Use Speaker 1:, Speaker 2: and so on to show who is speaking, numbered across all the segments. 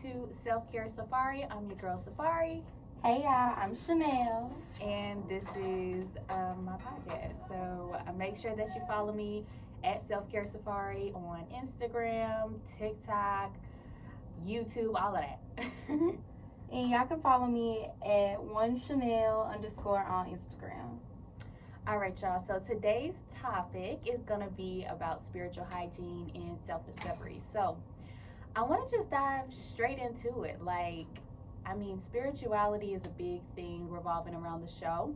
Speaker 1: to Self Care Safari. I'm your girl Safari,
Speaker 2: Hey y'all, I'm Chanel.
Speaker 1: and this is my podcast. So make sure that you follow me at Self Care Safari on Instagram, TikTok, YouTube, all of that.
Speaker 2: And y'all can follow me at @1Chanel_ on Instagram.
Speaker 1: All right, y'all. So today's topic is going to be about spiritual hygiene and self discovery. So I want to just dive straight into it. Spirituality is a big thing revolving around the show.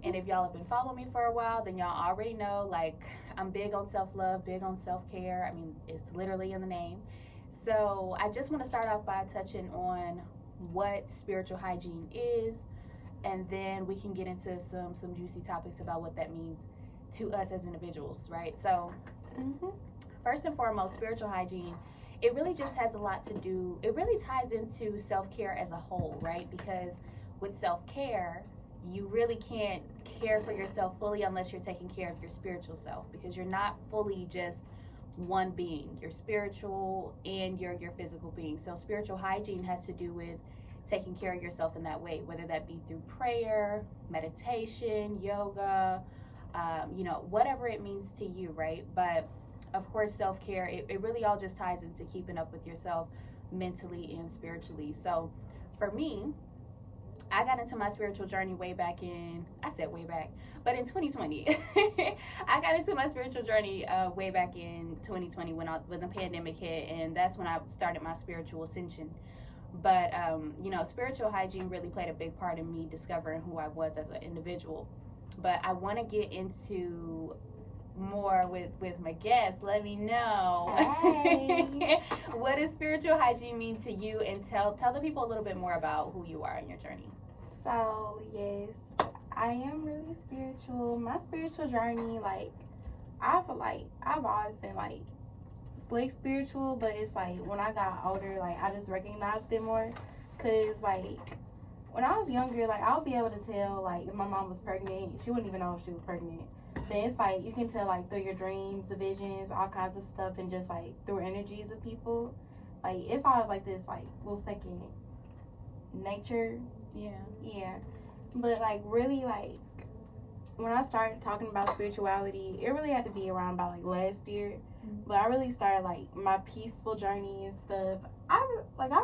Speaker 1: And if y'all have been following me for a while, then y'all already know, I'm big on self-love, big on self-care. It's literally in the name. So I just want to start off by touching on what spiritual hygiene is, and then we can get into some juicy topics about what that means to us as individuals, right? So first and foremost, spiritual hygiene, it really just has a lot to do, it really ties into self-care as a whole, right? Because with self-care, you really can't care for yourself fully unless you're taking care of your spiritual self, because you're not fully just one being. You're spiritual and you're your physical being. So spiritual hygiene has to do with taking care of yourself in that way, whether that be through prayer, meditation, yoga, whatever it means to you, right? But of course, self-care, it really all just ties into keeping up with yourself mentally and spiritually. So for me, I got into my spiritual journey way back in 2020. I got into my spiritual journey way back in 2020 when the pandemic hit, and that's when I started my spiritual ascension. But, spiritual hygiene really played a big part in me discovering who I was as an individual. But I want to get into more with my guests. Let me know.
Speaker 2: Hey.
Speaker 1: What does spiritual hygiene mean to you, and tell the people a little bit more about who you are in your journey.
Speaker 2: So yes, I am really spiritual. My spiritual journey, I feel like I've always been slick spiritual, but it's when I got older, I just recognized it more. Cause when I was younger, I would be able to tell if my mom was pregnant. She wouldn't even know if she was pregnant. Then it's you can tell through your dreams, the visions, all kinds of stuff, and just through energies of people. It's always this little second nature. Yeah. But really when I started talking about spirituality, it really had to be around about last year. But I really started my peaceful journey and stuff. I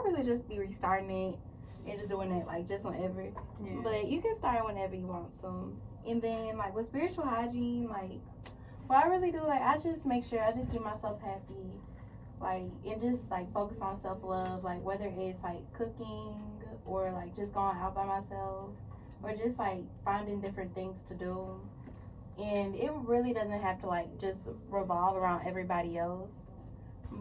Speaker 2: really just be restarting it and just doing it just whenever.
Speaker 1: Yeah.
Speaker 2: But you can start whenever you want to. And then with spiritual hygiene, what I really do, I just make sure I just keep myself happy, and just focus on self-love, whether it's cooking or just going out by myself, or just finding different things to do. And it really doesn't have to just revolve around everybody else,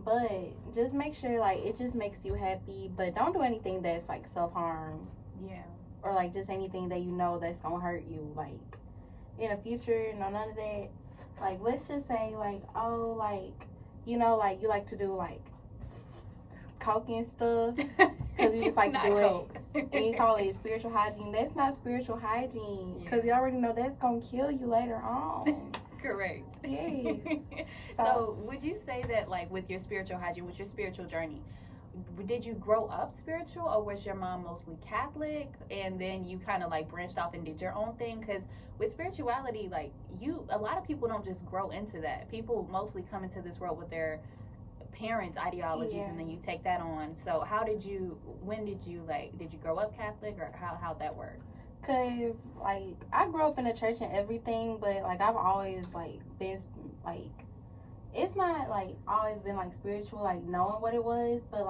Speaker 2: but just make sure it just makes you happy. But don't do anything that's self-harm.
Speaker 1: Yeah.
Speaker 2: Or just anything that that's gonna hurt you in the future. No, none of that. Let's just say you like to do coke and stuff because you just like to do
Speaker 1: Coke.
Speaker 2: it, and you call it spiritual hygiene. That's not spiritual hygiene, because you already know that's gonna kill you later on.
Speaker 1: Correct.
Speaker 2: Yes.
Speaker 1: So would you say that with your spiritual hygiene, with your spiritual journey, did you grow up spiritual, or was your mom mostly Catholic and then you kind of branched off and did your own thing? Because with spirituality, a lot of people don't just grow into that. People mostly come into this world with their parents' ideologies, and then you take that on. So did you grow up Catholic, or how'd that work?
Speaker 2: Cause I grew up in the church and everything, but I've always been it's not always been spiritual, knowing what it was, but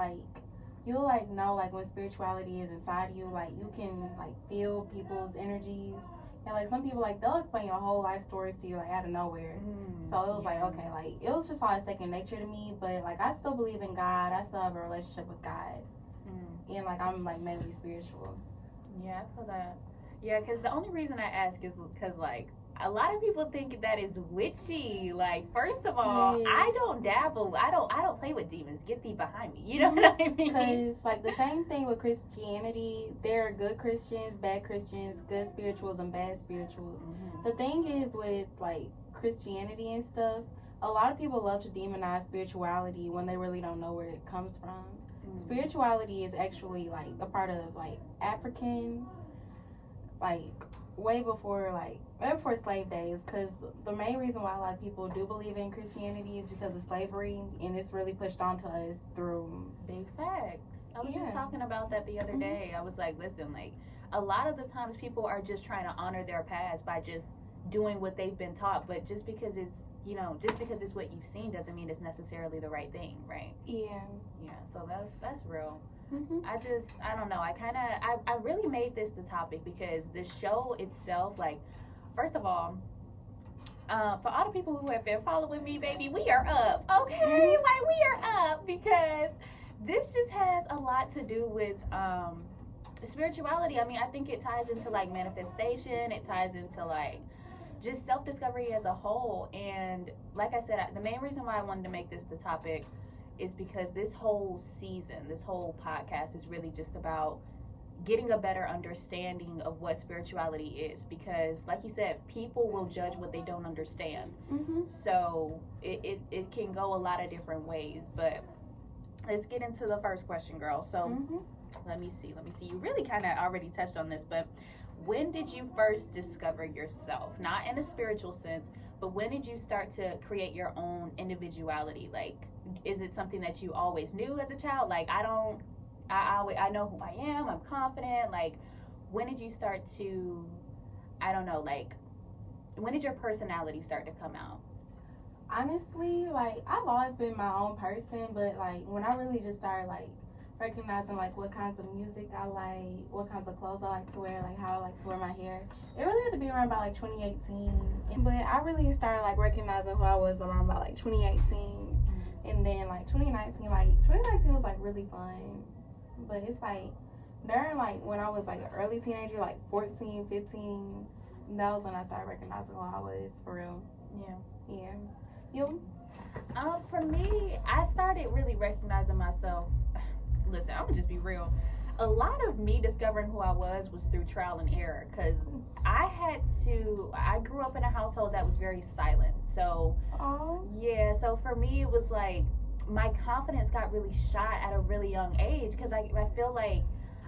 Speaker 2: you'll know when spirituality is inside you, you can feel people's energies. And some people they'll explain your whole life stories to you out of nowhere. So it was okay, it was just all second nature to me. But I still believe in God. I still have a relationship with God. And I'm mainly spiritual.
Speaker 1: Yeah, I feel that. Yeah, because the only reason I ask is because a lot of people think that is witchy. First of all,
Speaker 2: Yes.
Speaker 1: I don't dabble. I don't play with demons. Get thee behind me. You know what I mean?
Speaker 2: Because the same thing with Christianity, there are good Christians, bad Christians, good spirituals and bad spirituals. The thing is with Christianity and stuff, a lot of people love to demonize spirituality when they really don't know where it comes from. spirituality is actually like a part of like African, like way before slave days, because the main reason why a lot of people do believe in Christianity is because of slavery, and it's really pushed onto us through
Speaker 1: big facts. I was just talking about that the other day. I was like, listen, like a lot of the times people are just trying to honor their past by just doing what they've been taught, but just because it's what you've seen doesn't mean it's necessarily the right thing, right?
Speaker 2: Yeah.
Speaker 1: So that's real. I don't know. I really made this the topic because the show itself, like, first of all, for all the people who have been following me, baby, we are up, okay? Like, we are up because this just has a lot to do with spirituality. I mean, I think it ties into like manifestation. It ties into like just self-discovery as a whole. And like I said, the main reason why I wanted to make this the topic is because this whole season, this whole podcast is really just about getting a better understanding of what spirituality is, because like you said, people will judge what they don't understand. So it can go a lot of different ways. But let's get into the first question, girl. So let me see. You really kind of already touched on this, but when did you first discover yourself? Not in a spiritual sense, but when did you start to create your own individuality? Like, is it something that you always knew as a child? Like, I know who I am, I'm confident. Like, when did you start to, I don't know, like, when did your personality start to come out?
Speaker 2: Honestly, like, I've always been my own person, but like when I really just started like recognizing like what kinds of music I like, what kinds of clothes I like to wear, like how I like to wear my hair, it really had to be around about like 2018. But I really started like recognizing who I was around about like 2018. And then like 2019 was like really fun. But it's like during like when I was like an early teenager, like 14, 15, that was when I started recognizing who I was for real. Yeah. You?
Speaker 1: For me, I started really recognizing myself. Listen, I'm gonna just be real. A lot of me discovering who I was through trial and error, because I grew up in a household that was very silent. So, yeah, so for me, it was like my confidence got really shot at a really young age, because I feel like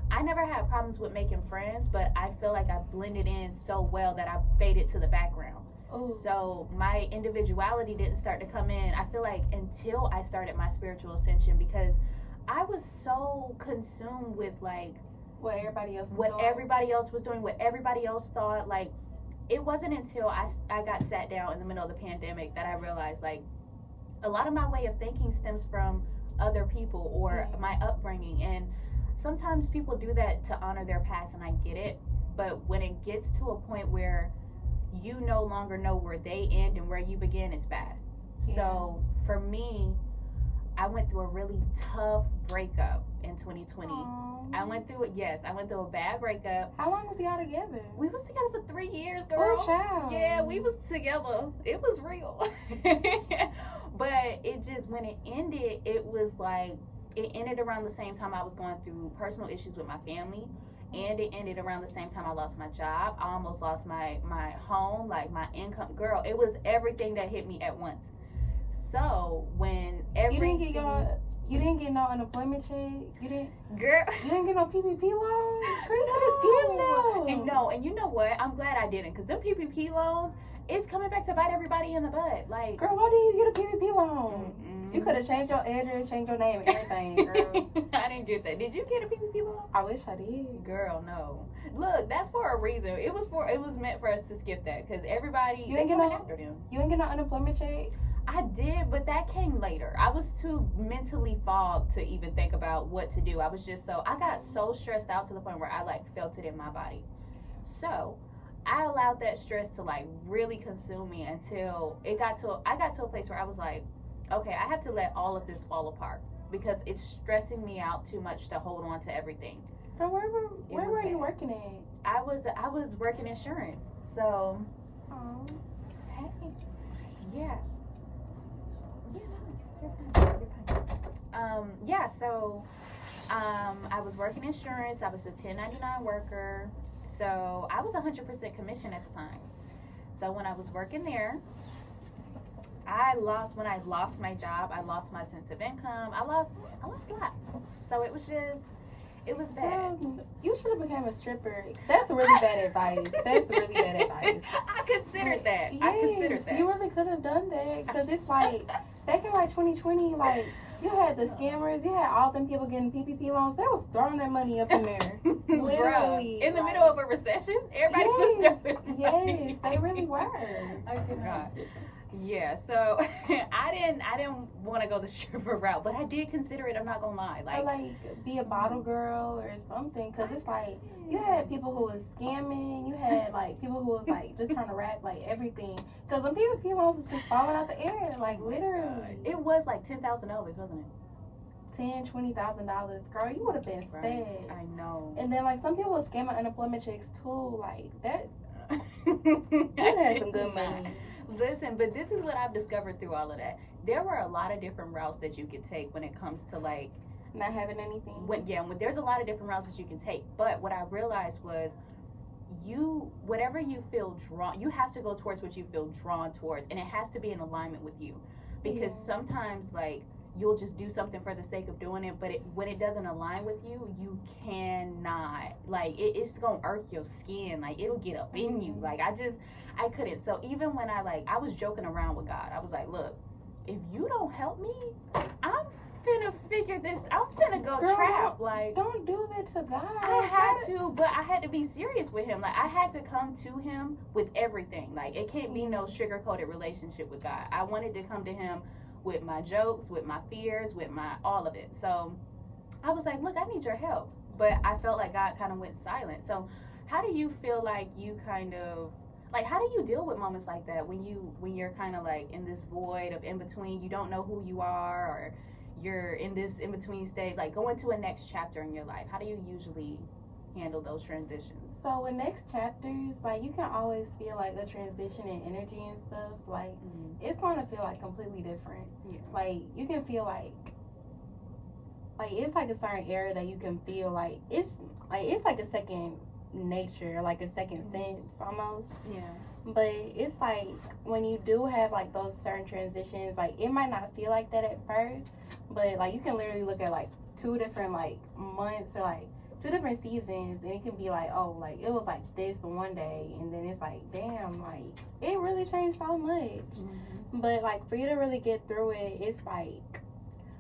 Speaker 1: I never had problems with making friends, but I feel like I blended in so well that I faded to the background. So my individuality didn't start to come in, I feel like, until I started my spiritual ascension, because I was so consumed with like
Speaker 2: what everybody else
Speaker 1: was doing, what everybody else thought. Like, it wasn't until I got sat down in the middle of the pandemic that I realized like a lot of my way of thinking stems from other people or my upbringing. And sometimes people do that to honor their past, and I get it, but when it gets to a point where you no longer know where they end and where you begin, it's bad. So for me, I went through a really tough breakup in 2020. I went through a bad breakup.
Speaker 2: How long was y'all together?
Speaker 1: We was together for 3 years, girl.
Speaker 2: Oh, child.
Speaker 1: Yeah, we was together. It was real. But it just, when it ended, it was like, it ended around the same time I was going through personal issues with my family. And it ended around the same time I lost my job. I almost lost my home, like my income. Girl, it was everything that hit me at once. So when everything...
Speaker 2: You didn't get no unemployment check? You didn't get no PPP loans? Girl, you could have skipped
Speaker 1: No, and you know what? I'm glad I didn't, because them PPP loans, it's coming back to bite everybody in the butt. Like,
Speaker 2: girl, why didn't you get a PPP loan? You could have changed your address, changed your name, and everything, girl.
Speaker 1: I didn't get that. Did you get a PPP loan?
Speaker 2: I wish I did.
Speaker 1: Girl, no. Look, that's for a reason. It was meant for us to skip that, because everybody,
Speaker 2: you didn't get
Speaker 1: after them.
Speaker 2: You didn't get no unemployment check?
Speaker 1: I did, but that came later. I was too mentally fogged to even think about what to do. I got so stressed out to the point where I like felt it in my body. So I allowed that stress to like really consume me until I got to a place where I was like, okay, I have to let all of this fall apart, because it's stressing me out too much to hold on to everything.
Speaker 2: But where were you working at?
Speaker 1: I was working insurance. So hey, yeah. I was working insurance. I was a 1099 worker. So I was 100% commission at the time. So when I was working there, when I lost my job, I lost my sense of income. I lost a lot. So it was bad.
Speaker 2: You should have become a stripper. That's really bad advice. That's really bad advice.
Speaker 1: I considered that.
Speaker 2: Yes,
Speaker 1: I considered that.
Speaker 2: You really could have done that because it's like back in like 2020, like you had the scammers, you had all them people getting PPP loans. They was throwing that money up in there, literally.
Speaker 1: In the middle of a recession, everybody was doing.
Speaker 2: Yes, they really were.
Speaker 1: I forgot. Yeah, so I didn't want to go the stripper route, but I did consider it. I'm not gonna lie,
Speaker 2: like be a bottle girl or something, because it's like you had people who was scamming, you had like people who was like just trying to rap like everything, because when PPP loans was just falling out the air, like literally.
Speaker 1: It was like $10,000, wasn't it?
Speaker 2: $10,000-$20,000, girl, you would have been sad.
Speaker 1: I know.
Speaker 2: And then like some people was scamming unemployment checks too, like that. You had some good money.
Speaker 1: Listen, but this is what I've discovered through all of that. There were a lot of different routes that you could take when it comes to like
Speaker 2: not having anything.
Speaker 1: There's a lot of different routes that you can take. But what I realized was whatever you feel drawn, you have to go towards what you feel drawn towards, and it has to be in alignment with you. Because sometimes like you'll just do something for the sake of doing it, but when it doesn't align with you, you cannot, like it's gonna irk your skin, like it'll get up in you. Like I couldn't. So even when I was joking around with God, I was like, look, if you don't help me, I'm finna go trap. Like,
Speaker 2: don't do that to God.
Speaker 1: I had to, but I had to be serious with him. Like I had to come to him with everything. Like it can't be no sugar-coated relationship with God. I wanted to come to him with my jokes, with my fears, with my all of it. So I was like, look, I need your help. But I felt like God kind of went silent. So how do you feel like you kind of, like, how do you deal with moments like that when you're kind of like in this void of in between, you don't know who you are, or you're in this in between stage, like going to a next chapter in your life? How do you usually handle those transitions?
Speaker 2: So in next chapters, like you can always feel like the transition in energy and stuff, like it's going to feel like completely different.
Speaker 1: Yeah.
Speaker 2: Like you can feel like it's like a certain area that you can feel like it's like a second nature, like a second sense almost.
Speaker 1: Yeah.
Speaker 2: But it's like when you do have like those certain transitions, like it might not feel like that at first, but like you can literally look at like 2 different like months or like 2 different seasons, and it can be like, oh, like it was like this one day, and then it's like, damn, like it really changed so much. But like for you to really get through it, it's like,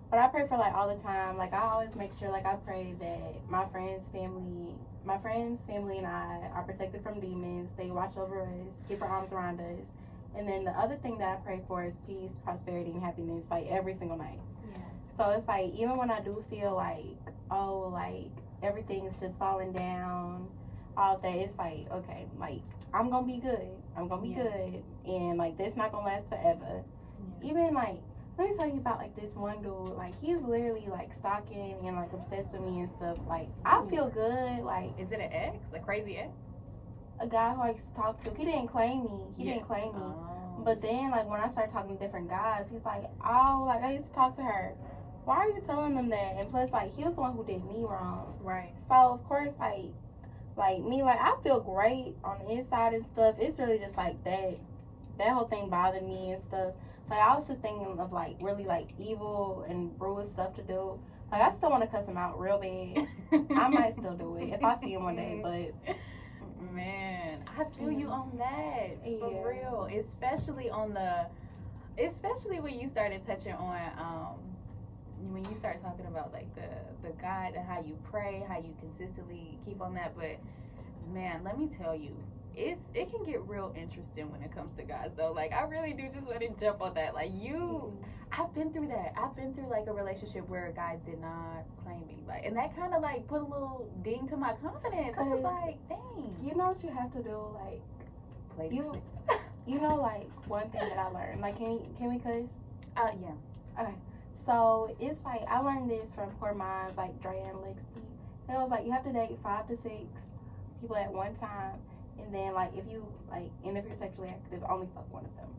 Speaker 2: but I pray for like all the time. Like I always make sure, like I pray that my friends, family, and I are protected from demons. They watch over us, keep our arms around us. And then the other thing that I pray for is peace, prosperity, and happiness, like every single night.
Speaker 1: Yeah.
Speaker 2: So it's like, even when I do feel like, oh, like everything is just falling down, all that, it's like, okay, like I'm gonna be good. I'm gonna be good. And like this not gonna last forever. Yeah. Even like, let me tell you about like this one dude, like he's literally like stalking and like obsessed with me and stuff. Like I feel good. Like,
Speaker 1: is it an ex, a crazy ex?
Speaker 2: A guy who I used to talk to, he didn't claim me. But then like when I started talking to different guys, he's like, oh, like I used to talk to her. Why are you telling them that? And plus, like, he was the one who did me wrong.
Speaker 1: Right.
Speaker 2: So of course, like me, like I feel great on the inside and stuff. It's really just like that whole thing bothered me and stuff. Like I was just thinking of like really like evil and rude stuff to do. Like I still want to cuss him out real bad. I might still do it if I see him one day. But
Speaker 1: man, I feel you on that, for real. Especially when you started touching on when you start talking about like the God and how you pray, how you consistently keep on that. But man, let me tell you, it can get real interesting when it comes to guys though. Like I really do just want to jump on that. Like I've been through that. I've been through like a relationship where guys did not claim me, like, and that kind of like put a little ding to my confidence. I was like, dang.
Speaker 2: You know what you have to do, like
Speaker 1: play
Speaker 2: you know, like one thing that I learned. Like, can we cuss?
Speaker 1: Yeah.
Speaker 2: Okay. So it's like I learned this from Poor Minds, like Dre and Lexi. It was like you have to date 5 to 6 people at one time. And then, like, if you're sexually active, only fuck one of them.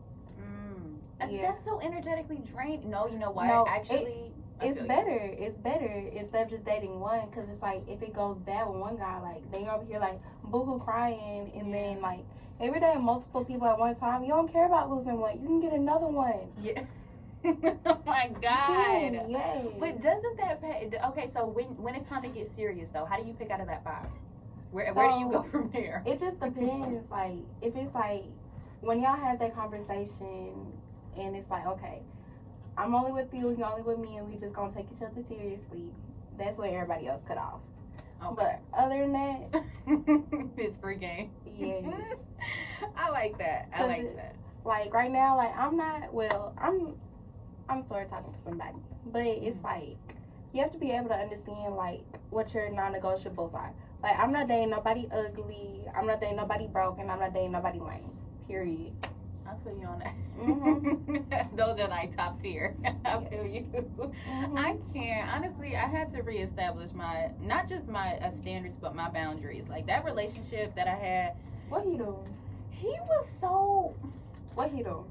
Speaker 1: That's so energetically draining. No, you know what?
Speaker 2: No,
Speaker 1: actually,
Speaker 2: it's better. It's better instead of just dating one. Because it's like, if it goes bad with one guy, like, then you're over here, like, boohoo crying. And then, like, Maybe they have multiple people at one time. You don't care about losing one. You can get another one.
Speaker 1: Yeah. Oh my God.
Speaker 2: Yes.
Speaker 1: But doesn't that pay? Okay, so when it's time to get serious though, how do you pick out of that 5? Where do you go from there?
Speaker 2: It just depends. Like if it's like when y'all have that conversation and it's like, okay, I'm only with you, you're only with me, and we just gonna take each other seriously. That's where everybody else cut off.
Speaker 1: Okay.
Speaker 2: But other than that,
Speaker 1: it's free game.
Speaker 2: yes.
Speaker 1: I like that. I like that.
Speaker 2: Like right now, like I'm sort of talking to somebody, but it's like you have to be able to understand like what your non-negotiables are. Like I'm not dating nobody ugly. I'm not dating nobody broke, and I'm not dating nobody lame. Period.
Speaker 1: I feel you on that.
Speaker 2: Mm-hmm.
Speaker 1: Those are like top tier. I feel you.
Speaker 2: Mm-hmm.
Speaker 1: I can't. Honestly, I had to reestablish not just my standards, but my boundaries. Like that relationship that I had.
Speaker 2: What he doing?
Speaker 1: He was so.
Speaker 2: What he doing?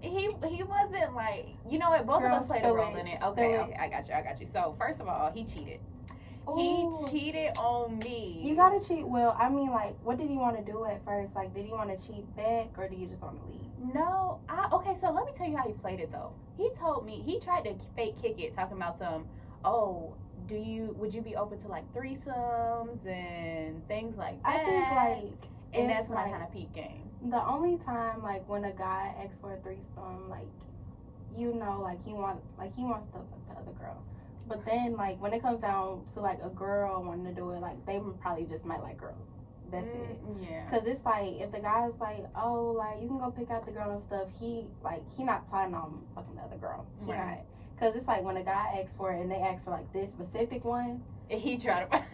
Speaker 1: He wasn't like, you know what, both of us played a role in it. Okay, I got you. So first of all, he cheated.
Speaker 2: Ooh.
Speaker 1: He cheated on me.
Speaker 2: You gotta cheat. Well, I mean, like, what did he want to do at first? Like, did he want to cheat back, or did you just want to leave?
Speaker 1: No, okay. So let me tell you how he played it though. He told me he tried to fake kick it, talking about would you be open to like threesomes and things like that?
Speaker 2: I think like,
Speaker 1: and that's when I kind of peep game.
Speaker 2: The only time like when a guy asks for a threesome, like, you know, like he wants to fuck the other girl. But then, like, when it comes down to, like, a girl wanting to do it, like, they probably just might like girls. That's it.
Speaker 1: Yeah.
Speaker 2: Because it's, like, if the guy's like, oh, like, you can go pick out the girl and stuff, he not planning on fucking the other girl. He not. Because it's, like, when a guy asks for it and they ask for, like, this specific one.
Speaker 1: He tried to...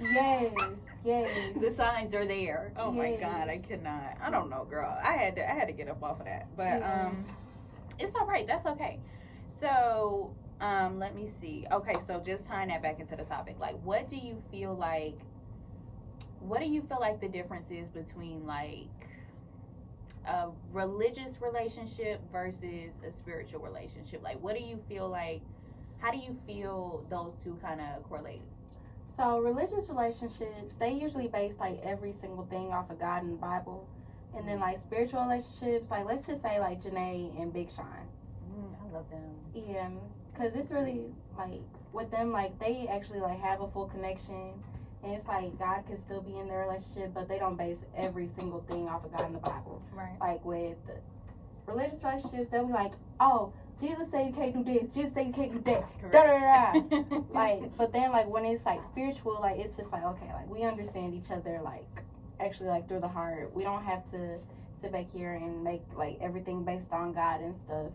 Speaker 2: Yes.
Speaker 1: The signs are there. Oh, my
Speaker 2: Yes.
Speaker 1: God. I cannot. I don't know, girl. I had to get up off of that. But, it's all right. That's okay. So... let me see. Okay, so just tying that back into the topic, like, what do you feel like the difference is between like a religious relationship versus a spiritual relationship? Like, what do you feel like? How do you feel those two kind of correlate?
Speaker 2: So religious relationships, they usually base like every single thing off of God and the Bible, and then like spiritual relationships, like let's just say like Janae and Big Sean.
Speaker 1: I love them.
Speaker 2: Yeah. Because it's really, like, with them, like, they actually, like, have a full connection. And it's like God can still be in their relationship, but they don't base every single thing off of God in the Bible.
Speaker 1: Right.
Speaker 2: Like, with religious relationships, they'll be like, oh, Jesus said you can't do this. Jesus said you can't do that. Da-da-da. Like, but then, like, when it's, like, spiritual, like, it's just like, okay, like, we understand each other, like, actually, like, through the heart. We don't have to sit back here and make like everything based on God and stuff.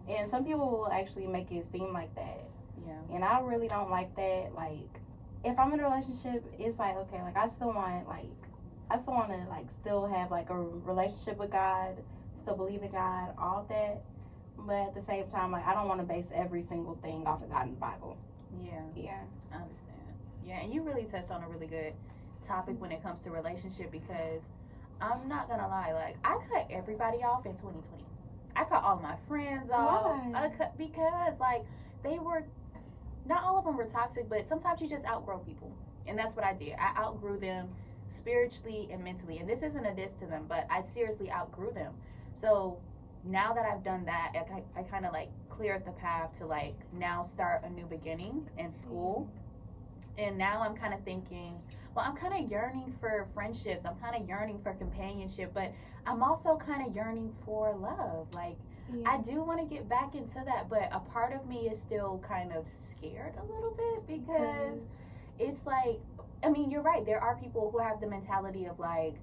Speaker 1: Yeah.
Speaker 2: And some people will actually make it seem like that.
Speaker 1: Yeah.
Speaker 2: And I really don't like that. Like, if I'm in a relationship, it's like, okay, like I still want to like still have like a relationship with God, still believe in God, all of that. But at the same time, like I don't want to base every single thing off of God and the Bible.
Speaker 1: Yeah.
Speaker 2: Yeah.
Speaker 1: I understand. Yeah, and you really touched on a really good topic when it comes to relationship, because I'm not gonna lie, like I cut everybody off in 2020. I cut all my friends off.
Speaker 2: Why?
Speaker 1: Because like they were, not all of them were toxic, but sometimes you just outgrow people, and that's what I did. I outgrew them spiritually and mentally, and this isn't a diss to them, but I seriously outgrew them. So now that I've done that, I kind of like cleared the path to like now start a new beginning in school. And now I'm kind of thinking, well, I'm kind of yearning for friendships. I'm kind of yearning for companionship, but I'm also kind of yearning for love. Like,
Speaker 2: Yeah.
Speaker 1: I do want to get back into that, but a part of me is still kind of scared a little bit, because it's like, I mean, you're right. There are people who have the mentality of like,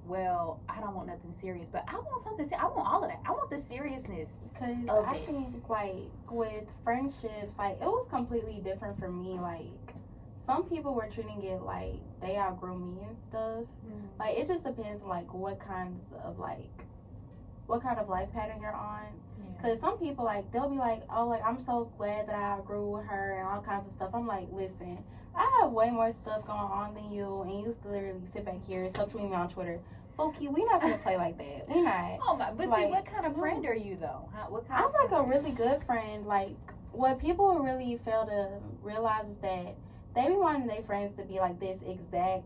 Speaker 1: well, I don't want nothing serious, but I want something serious. I want all of that. I want the seriousness.
Speaker 2: Because
Speaker 1: of
Speaker 2: I
Speaker 1: it.
Speaker 2: think, like, with friendships, like, it was completely different for me. Like, some people were treating it like they outgrew me and stuff. Like, it just depends, like, what kind of life pattern you're on. Because some people, like, they'll be like, oh, like, I'm so glad that I outgrew her and all kinds of stuff. I'm like, listen, I have way more stuff going on than you, and you still literally sit back here and subtweet me on Twitter. Okay, we not gonna play like that. We not.
Speaker 1: Oh my! But
Speaker 2: like,
Speaker 1: see, what kind of friend are you though? What kind?
Speaker 2: I'm like a really good friend. Like, what people really fail to realize is that they be wanting their friends to be like this exact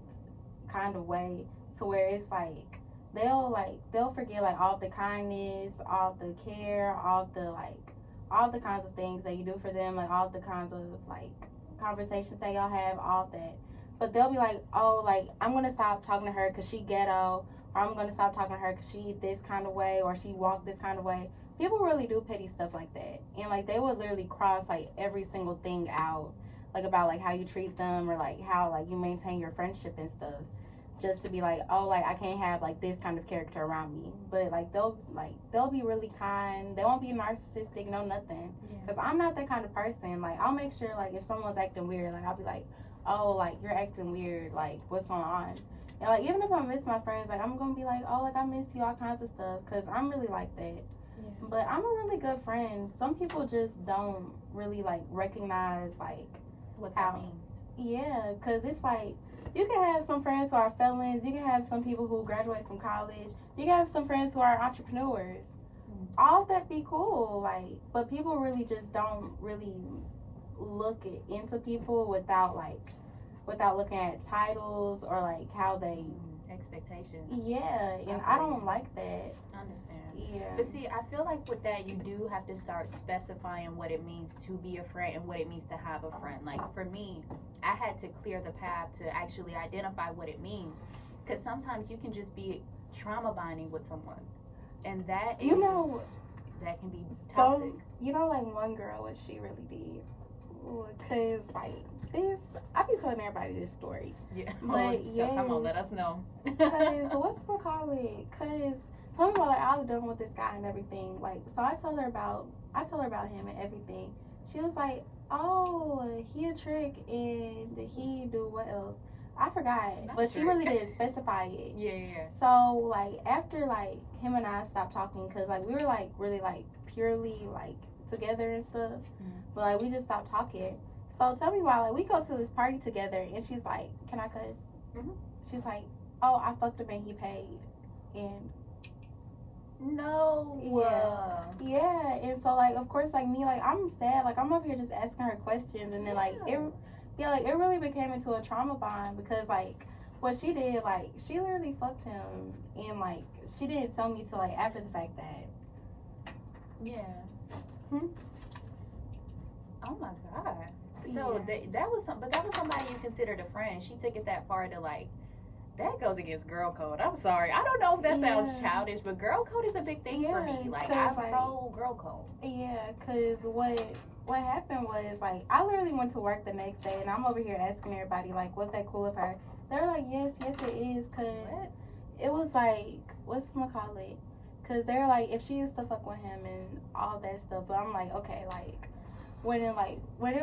Speaker 2: kind of way, to where it's like they'll forget like all the kindness, all the care, all the kinds of things that you do for them, like all the kinds of like conversations that y'all have, all that. But they'll be like, oh, like I'm gonna stop talking to her because she ghetto, or I'm gonna stop talking to her because she eat this kind of way, or she walk this kind of way. People really do petty stuff like that, and like they would literally cross like every single thing out, like about like how you treat them or like how like you maintain your friendship and stuff, just to be like, oh, like I can't have like this kind of character around me. But like they'll be really kind. They won't be narcissistic, no nothing. Because I'm not that kind of person. Like I'll make sure like if someone's acting weird, like I'll be like, oh, like you're acting weird, like what's going on? And like even if I miss my friends, like I'm gonna be like, oh, like I miss you, all kinds of stuff, because I'm really like that. But I'm a really good friend. Some people just don't really like recognize like
Speaker 1: what that means.
Speaker 2: Yeah, because it's like you can have some friends who are felons. You can have some people who graduate from college. You can have some friends who are entrepreneurs. All of that be cool, like, but people really just don't really look into people without looking at titles or like how they
Speaker 1: expectations.
Speaker 2: Yeah, and I don't like that.
Speaker 1: I understand.
Speaker 2: Yeah.
Speaker 1: But see, I feel like with that, you do have to start specifying what it means to be a friend and what it means to have a friend. Like for me, I had to clear the path to actually identify what it means, because sometimes you can just be trauma bonding with someone, and that that can be toxic.
Speaker 2: You know, like one girl, what she really did, because like this, I be telling everybody this story.
Speaker 1: Yeah.
Speaker 2: But
Speaker 1: so come on, let us know.
Speaker 2: Cause what's we call it? Cause tell me about like I was done with this guy and everything. Like so, I tell her about him and everything. She was like, oh, he a trick and he do what else? I forgot, but she really didn't specify it.
Speaker 1: Yeah.
Speaker 2: So like after like him and I stopped talking, cause like we were like really like purely like together and stuff, but like we just stopped talking. So tell me why, like we go to this party together and she's like, can I cuss? She's like, oh, I fucked him and he paid. And
Speaker 1: no.
Speaker 2: Yeah. And so like of course like me, like I'm sad, like I'm over here just asking her questions, and then like it really became into a trauma bond, because like what she did, like she literally fucked him, and like she didn't tell me till like after the fact that
Speaker 1: Oh my god. So that was somebody you considered a friend. She took it that far to like, that goes against girl code. I'm sorry. I don't know if that sounds childish, but girl code is a big thing for me. Like I'm pro girl code.
Speaker 2: Yeah, cause what happened was like I literally went to work the next day and I'm over here asking everybody like, was that cool of her? They're like, yes it is, cause it was like, whatchamacallit? Cause they're like, if she used to fuck with him and all that stuff. But I'm like, okay, like when it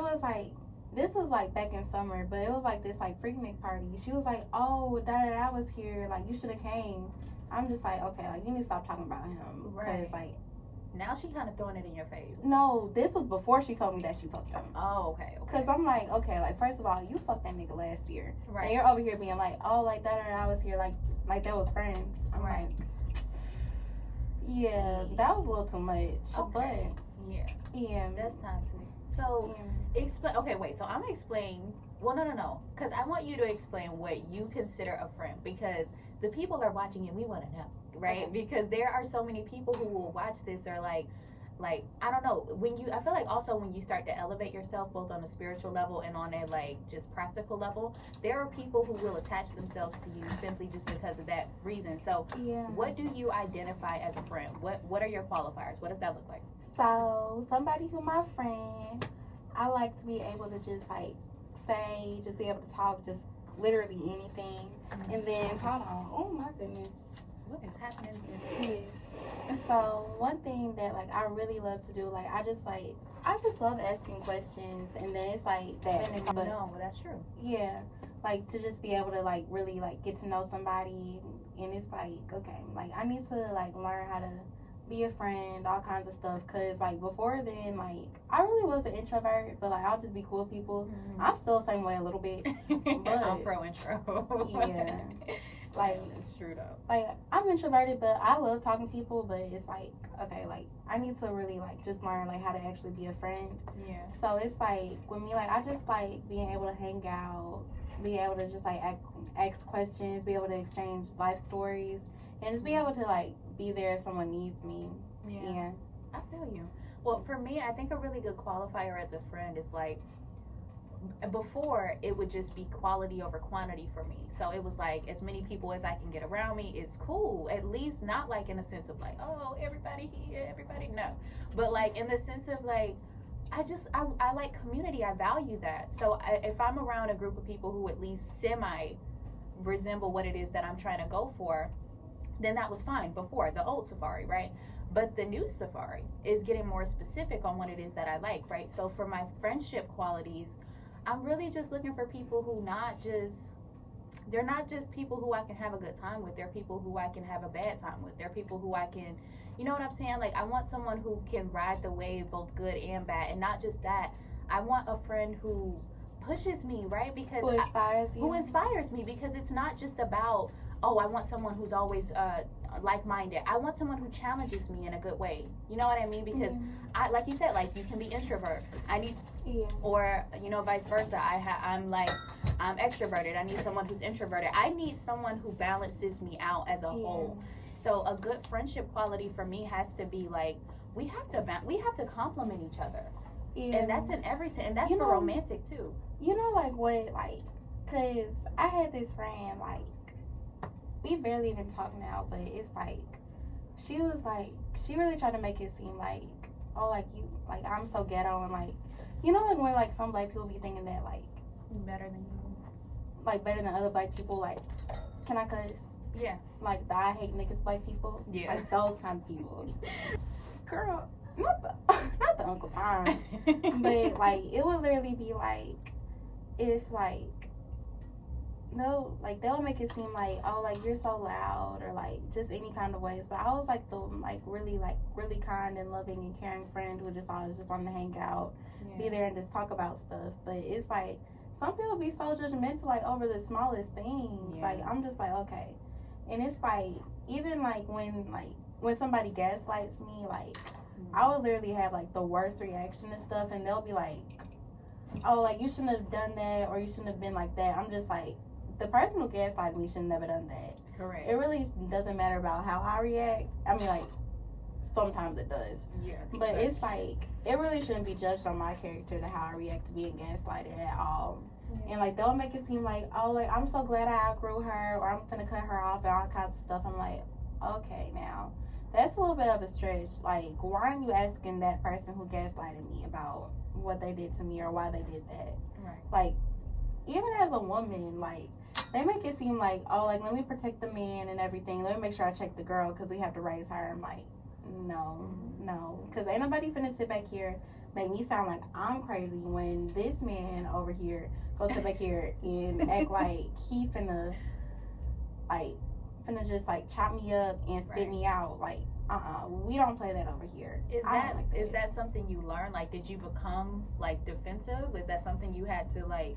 Speaker 2: was like, this was like back in summer, but it was like this like freaknik party. She was like, oh, I was here, like you should have came. I'm just like, okay, like you need to stop talking about him, because like
Speaker 1: now she kind of throwing it in your face.
Speaker 2: No, this was before she told me that she fucked him.
Speaker 1: Oh, okay.
Speaker 2: Because I'm like, okay, like first of all, you fucked that nigga last year, right? And you're over here being like, oh, like I was here, like that was friends. I'm like, yeah, that was a little too much.
Speaker 1: Okay.
Speaker 2: But yeah,
Speaker 1: that's toxic. So explain. Okay, wait. So I'm gonna explain. Well, no. Because I want you to explain what you consider a friend, because the people are watching and we want to know, right? Okay. Because there are so many people who will watch this or like I don't know, I feel like also when you start to elevate yourself both on a spiritual level and on a like just practical level, there are people who will attach themselves to you simply just because of that reason. So what do you identify as a friend? What are your qualifiers? What does that look like?
Speaker 2: So somebody who my friend, I like to be able to just like say, just be able to talk just literally anything. And then hold on, oh my goodness,
Speaker 1: what is happening
Speaker 2: here? Yes. So one thing that like I really love to do, like I just love asking questions, and then it's like that.
Speaker 1: But no, that's true.
Speaker 2: Yeah, like to just be able to like really like get to know somebody, and it's like, okay, like I need to like learn how to be a friend, all kinds of stuff. Cause like before then, like I really was an introvert, but like I'll just be cool with people. I'm still the same way a little bit. But,
Speaker 1: I'm pro intro.
Speaker 2: Yeah. Like
Speaker 1: it's true though.
Speaker 2: Like I'm introverted, but I love talking to people. But it's like, okay, like I need to really like just learn like how to actually be a friend.
Speaker 1: Yeah.
Speaker 2: So it's like with me, like I just like being able to hang out, be able to just like ask questions, be able to exchange life stories, and just be able to like be there if someone needs me. Yeah.
Speaker 1: I feel you. Well, for me, I think a really good qualifier as a friend is like, before it would just be quality over quantity for me. So it was like as many people as I can get around me is cool. At least not like in a sense of like, oh, everybody here, everybody, no. But like in the sense of like, I like community. I value that. So if I'm around a group of people who at least semi resemble what it is that I'm trying to go for, then that was fine before the old Safari, right? But the new Safari is getting more specific on what it is that I like, right? So for my friendship qualities, I'm really just looking for people who they're not just people who I can have a good time with. They're people who I can have a bad time with. They're people who I can, you know what I'm saying? Like, I want someone who can ride the wave, both good and bad. And not just that, I want a friend who pushes me, right? Because who inspires me, because it's not just about, oh, I want someone who's always like-minded. I want someone who challenges me in a good way. You know what I mean? Because I, like you said, like, you can be introvert. I need, or you know, vice versa. I'm extroverted. I need someone who's introverted. I need someone who balances me out as a whole. So a good friendship quality for me has to be like, we have to complement each other. And that's in everything, and that's for romantic too.
Speaker 2: You know, like what, like, cause I had this friend, like, we barely even talk now, but it's like, she was like, she really tried to make it seem like, oh, like, you, like, I'm so ghetto, and like, you know, like when like some black people be thinking that like
Speaker 1: better than you,
Speaker 2: like better than other black people, like, can I cuss?
Speaker 1: Yeah.
Speaker 2: Like the I hate niggas black people.
Speaker 1: Yeah.
Speaker 2: Like those kind of people. Girl, not the Uncle Tom. But like it would literally be like, if like, no, like they'll make it seem like, oh, like you're so loud, or like just any kind of ways. But I was like the really kind and loving and caring friend who just always just wanted to hang out, be there and just talk about stuff. But it's like some people be so judgmental, like over the smallest things. Like I'm just like, okay. And it's like, even like when somebody gaslights me, like I would literally have like the worst reaction to stuff, and they'll be like, oh, like you shouldn't have done that, or you shouldn't have been like that. I'm just like, the person who gaslighted me should have never done that.
Speaker 1: Correct.
Speaker 2: It really doesn't matter about how I react. I mean, like, sometimes it does.
Speaker 1: Yeah.
Speaker 2: But it's like, it really shouldn't be judged on my character to how I react to being gaslighted at all. And like they'll make it seem like, oh, like I'm so glad I outgrew her, or I'm gonna cut her off, and all kinds of stuff. I'm like, okay, now that's a little bit of a stretch. Like, why aren't you asking that person who gaslighted me about what they did to me or why they did that?
Speaker 1: Right.
Speaker 2: Like, even as a woman, like they make it seem like, oh, like let me protect the man and everything. Let me make sure I check the girl because we have to raise her. I'm like, no, because ain't nobody finna sit back here make me sound like I'm crazy when this man over here goes to back here and act like he finna just like chop me up and spit me out. Like, we don't play that over here.
Speaker 1: Is that something you learned? Like, did you become like defensive? Is that something you had to like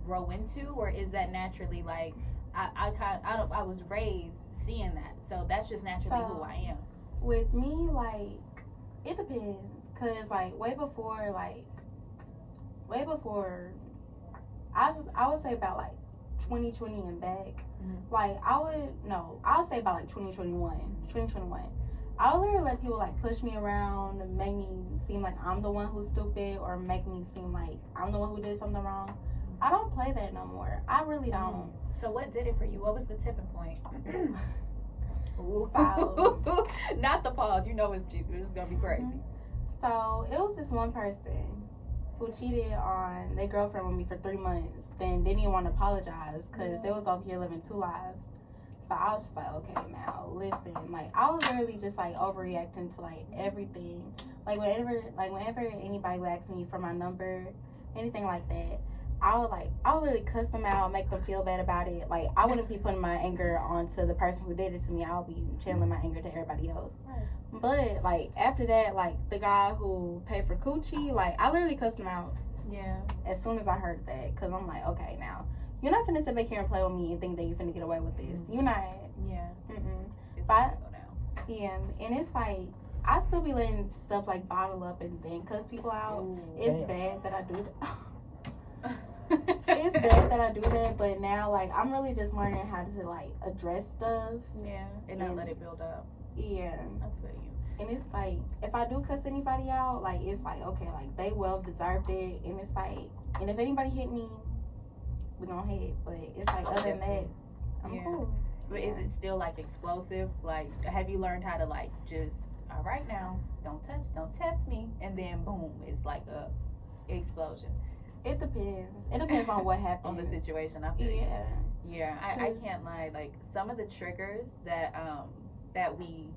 Speaker 1: grow into, or is that naturally like I was raised seeing that, so that's just naturally who I am?
Speaker 2: With me, like, it depends. Cause like way before, I would say about like 2020 and back. Like I'll say about like 2021. I would literally let people like push me around and make me seem like I'm the one who's stupid, or make me seem like I'm the one who did something wrong. I don't play that no more. I really don't.
Speaker 1: So what did it for you? What was the tipping point?
Speaker 2: So,
Speaker 1: not the pause. You know it's gonna be crazy.
Speaker 2: So it was this one person who cheated on their girlfriend with me for 3 months, then didn't even want to apologize because they was over here living 2 lives. So I was just like, okay, now listen, like I was literally just like overreacting to like everything. Like whenever anybody would ask me for my number, anything like that, I would literally cuss them out, make them feel bad about it. Like I wouldn't be putting my anger onto the person who did it to me. I would be channeling my anger to everybody else.
Speaker 1: Right.
Speaker 2: But like after that, like the guy who paid for coochie, like I literally cussed him out.
Speaker 1: Yeah.
Speaker 2: As soon as I heard that, because I'm like, okay, now you're not finna sit back here and play with me and think that you're finna get away with this. You're not.
Speaker 1: Yeah.
Speaker 2: But yeah, and it's like I still be letting stuff like bottle up and then cuss people out. It's bad that I do that. it's bad that I do that, but now like I'm really just learning how to like address stuff.
Speaker 1: Yeah, and not let it build up.
Speaker 2: Yeah.
Speaker 1: I feel you.
Speaker 2: And it's like if I do cuss anybody out, like it's like okay, like they well deserved it, and it's like, and if anybody hit me, we gonna hit. But it's like other than that, I'm cool.
Speaker 1: But is it still like explosive? Like, have you learned how to like just all right now, don't test me, and then boom, it's like a explosion.
Speaker 2: It depends. It depends on what happens.
Speaker 1: On the situation, I feel.
Speaker 2: Yeah.
Speaker 1: Yeah, I can't lie. Like some of the triggers that that we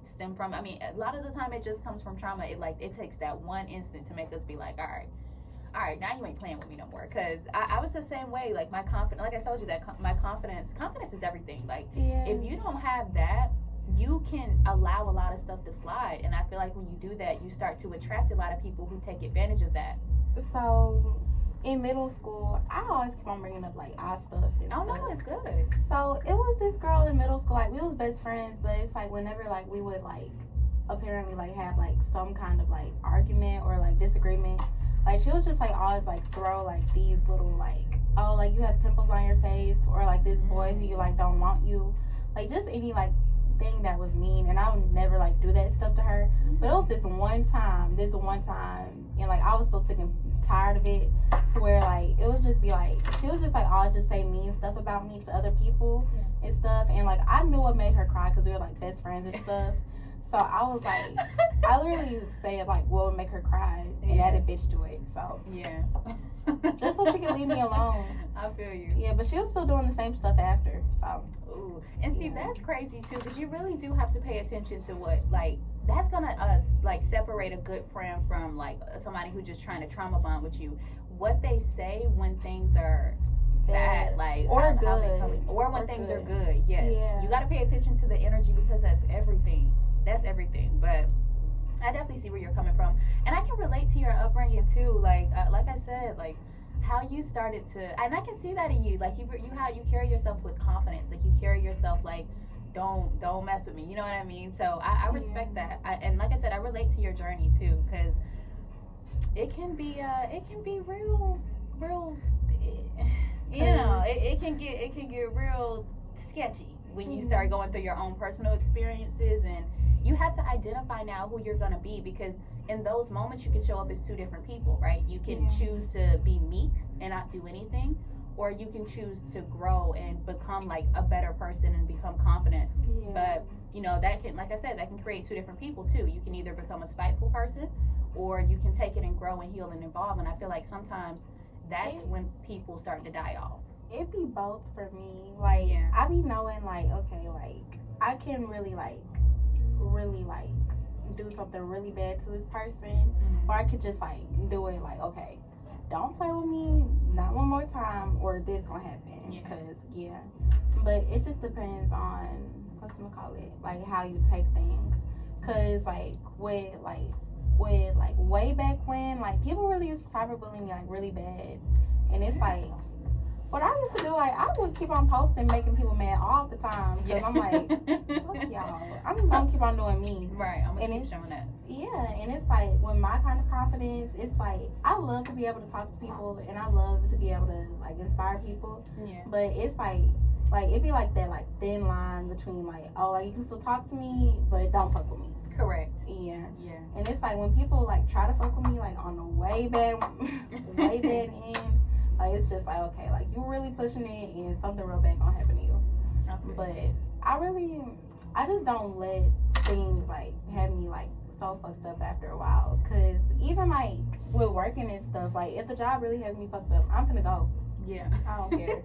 Speaker 1: stem from. I mean, a lot of the time it just comes from trauma. It takes that one instant to make us be like, all right, now you ain't playing with me no more. Cause I was the same way. Like my confidence, like I told you that my confidence is everything. Like if you don't have that, you can allow a lot of stuff to slide. And I feel like when you do that, you start to attract a lot of people who take advantage of that.
Speaker 2: So in middle school, I always keep on bringing up like our stuff and stuff.
Speaker 1: No, it's good.
Speaker 2: So it was this girl in middle school, like we was best friends, but it's like whenever like we would like apparently like have like some kind of like argument or like disagreement, like she was just like always like throw like these little like, oh, like you have pimples on your face, or like this boy who you like don't want you, like just any like thing that was mean. And I would never like do that stuff to her, but it was this one time, and like I was so sick and tired of it to where like it was just be like she was just like always just say mean stuff about me to other people and stuff, and like I knew what made her cry because we were like best friends and stuff. So I was like, I literally said like what would make her cry, and added bitch to it. So just so she could leave me alone.
Speaker 1: I feel you.
Speaker 2: Yeah, but she was still doing the same stuff after. So
Speaker 1: ooh, and see that's crazy too, because you really do have to pay attention to what like that's gonna like separate a good friend from like somebody who's just trying to trauma bond with you. What they say when things are bad, like
Speaker 2: or
Speaker 1: when things are good. Yes, you got to pay attention to the energy because that's everything. But I definitely see where you're coming from, and I can relate to your upbringing too. Like I said, like how you started to, and I can see that in you. Like how you carry yourself with confidence. Like you carry yourself like don't mess with me. You know what I mean? So I respect that. And like I said, I relate to your journey too, because it can be real. You know, it can get real sketchy when you start going through your own personal experiences, and you have to identify now who you're gonna be, because in those moments you can show up as two different people, right? You can choose to be meek and not do anything, or you can choose to grow and become like a better person and become confident. But you know, that can, like I said, that can create two different people too. You can either become a spiteful person, or you can take it and grow and heal and evolve. And I feel like sometimes that's when people start to die off.
Speaker 2: It'd be both for me. Like I be knowing like, okay, like I can really like do something really bad to this person, or I could just like do it like, okay, don't play with me, not one more time, or this gonna happen. Because but it just depends on like how you take things. Because like with way back when, like people really used to cyberbully me like really bad, and it's like what I used to do, like I would keep on posting making people mad all the time, because I'm like, fuck y'all, I'm gonna keep on doing me.
Speaker 1: Right, I'm gonna keep showing that.
Speaker 2: Yeah, and it's like with my kind of confidence, it's like I love to be able to talk to people, and I love to be able to like inspire people. But it's like it'd be like that like thin line between like, oh, like you can still talk to me, but don't fuck with me.
Speaker 1: Correct.
Speaker 2: Yeah. And it's like when people like try to fuck with me like on the way bad end, like it's just like, okay, like you really pushing it, and something real bad gonna happen to you. But I just don't let things like have me like so fucked up after a while. Cause even like with working and stuff, like if the job really has me fucked up, I'm gonna go.
Speaker 1: Yeah.
Speaker 2: I don't care.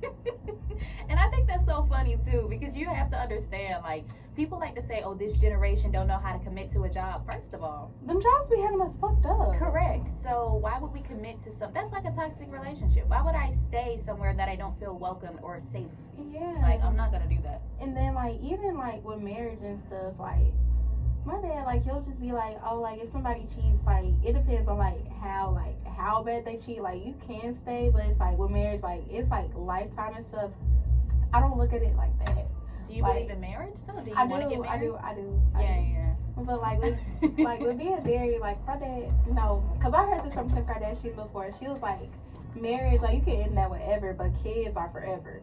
Speaker 1: And I think that's so funny too, because you have to understand, like, people like to say, oh, this generation don't know how to commit to a job. First of all,
Speaker 2: them jobs be having us fucked up.
Speaker 1: Correct. So why would we commit to something? That's like a toxic relationship. Why would I stay somewhere that I don't feel welcome or safe?
Speaker 2: Yeah.
Speaker 1: Like, I'm not gonna do that.
Speaker 2: And then like even like with marriage and stuff, like my dad, like he'll just be like, oh, like if somebody cheats, like it depends on like how bad they cheat. Like you can stay, but it's like with marriage, like it's like lifetime and stuff. I don't look at it like that.
Speaker 1: Do you believe in marriage though? Do you want to get married?
Speaker 2: I do. Yeah. But like with being married, like my dad, no, because I heard this from Kim Kardashian before. She was like, marriage, like you can end that whatever, but kids are forever.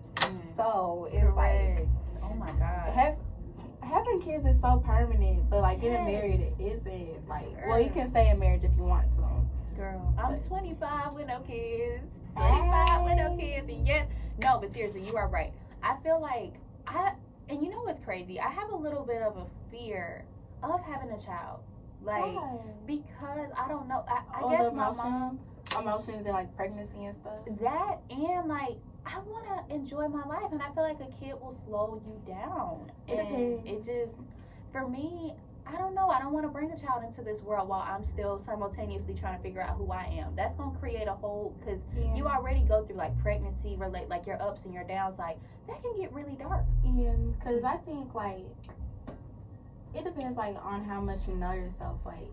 Speaker 2: So it's
Speaker 1: Correct.
Speaker 2: like,
Speaker 1: oh my god,
Speaker 2: having kids is so permanent, but like getting married it isn't. Like, well, you can stay in marriage if you want to.
Speaker 1: girl, I'm 25 with no kids. 25 with no kids, and yes, no, but seriously, you are right. I feel like and you know what's crazy? I have a little bit of a fear of having a child, like
Speaker 2: Why?
Speaker 1: because I don't know. I
Speaker 2: All
Speaker 1: guess
Speaker 2: the
Speaker 1: my mom.
Speaker 2: emotions and like pregnancy and stuff.
Speaker 1: That and like I want to enjoy my life, and I feel like a kid will slow you down. And it just, for me, I don't know. I don't want to bring a child into this world while I'm still simultaneously trying to figure out who I am. That's gonna create a whole, because you already go through like pregnancy, like your ups and your downs. Like that can get really dark.
Speaker 2: Yeah, because I think like it depends like on how much you know yourself. Like